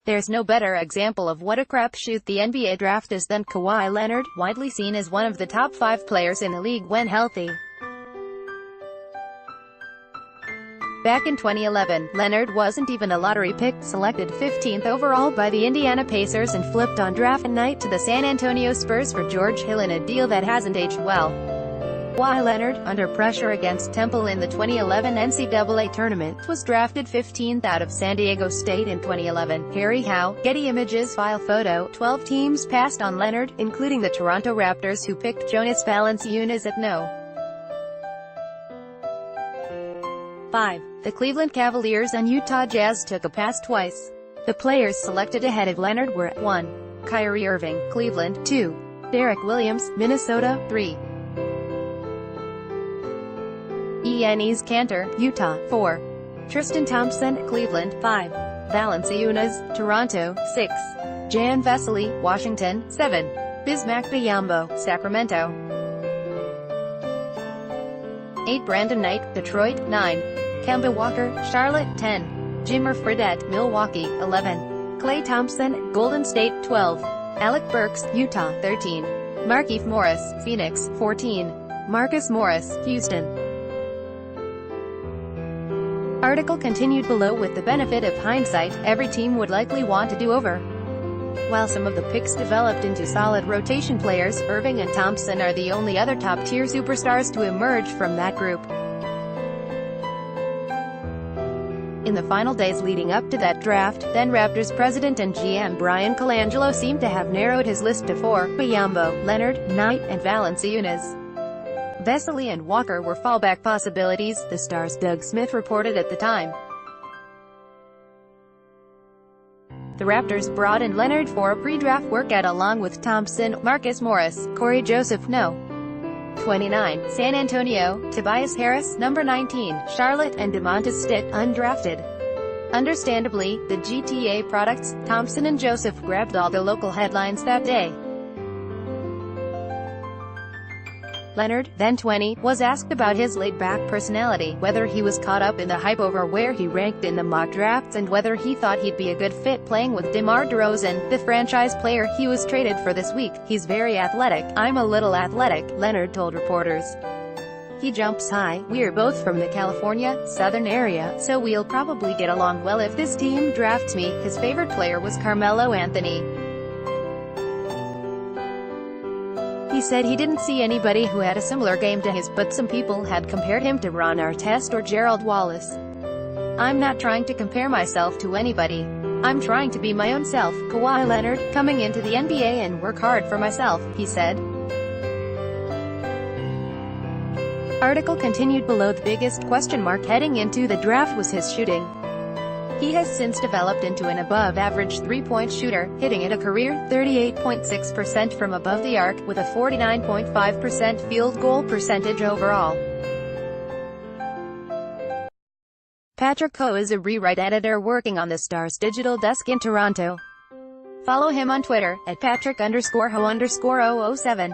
There's no better example of what a crapshoot the NBA draft is than Kawhi Leonard, widely seen as one of the top 5 players in the league when healthy. Back in 2011, Leonard wasn't even a lottery pick, selected 15th overall by the Indiana Pacers and flipped on draft night to the San Antonio Spurs for George Hill in a deal that hasn't aged well. Kawhi Leonard, under pressure against Temple in the 2011 NCAA tournament, was drafted 15th out of San Diego State in 2011. Harry Howe, Getty Images file photo. 12 teams passed on Leonard, including the Toronto Raptors, who picked Jonas Valanciunas at No. 5. The Cleveland Cavaliers and Utah Jazz took a pass twice. The players selected ahead of Leonard were 1. Kyrie Irving, Cleveland. 2. Derek Williams, Minnesota. 3. Enes Kanter, Utah. 4. Tristan Thompson, Cleveland. 5. Valanciunas, Toronto. 6. Jan Vesely, Washington. 7. Bismack Biyombo, Sacramento. 8. Brandon Knight, Detroit. 9. Kemba Walker, Charlotte. 10. Jimmer Fredette, Milwaukee. 11. Klay Thompson, Golden State. 12. Alec Burks, Utah. 13. Markieff Morris, Phoenix. 14. Marcus Morris, Houston. Article continued below. With the benefit of hindsight, every team would likely want to do over. While some of the picks developed into solid rotation players, Irving and Thompson are the only other top-tier superstars to emerge from that group. In the final days leading up to that draft, then Raptors president and GM Brian Colangelo seemed to have narrowed his list to 4: Biyombo, Leonard, Knight, and Valanciunas. Vesely and Walker were fallback possibilities, the Star's Doug Smith reported at the time. The Raptors brought in Leonard for a pre-draft workout along with Thompson, Marcus Morris, Corey Joseph. No. 29. San Antonio, Tobias Harris, number 19, Charlotte, and DeMontis Stitt, undrafted. Understandably, the GTA products, Thompson and Joseph, grabbed all the local headlines that day. Leonard, then 20, was asked about his laid-back personality, whether he was caught up in the hype over where he ranked in the mock drafts, and whether he thought he'd be a good fit playing with DeMar DeRozan, the franchise player he was traded for this week. "He's very athletic. I'm a little athletic," Leonard told reporters. "He jumps high. We're both from the California, southern area, so we'll probably get along well if this team drafts me." His favorite player was Carmelo Anthony. He said he didn't see anybody who had a similar game to his, but some people had compared him to Ron Artest or Gerald Wallace. "I'm not trying to compare myself to anybody. I'm trying to be my own self, Kawhi Leonard, coming into the NBA and work hard for myself," he said. Article continued below. The biggest question mark heading into the draft was his shooting. He has since developed into an above-average three-point shooter, hitting at a career 38.6% from above the arc, with a 49.5% field goal percentage overall. Patrick Coe is a rewrite editor working on the Star's digital desk in Toronto. Follow him on Twitter, at Patrick_Ho_007.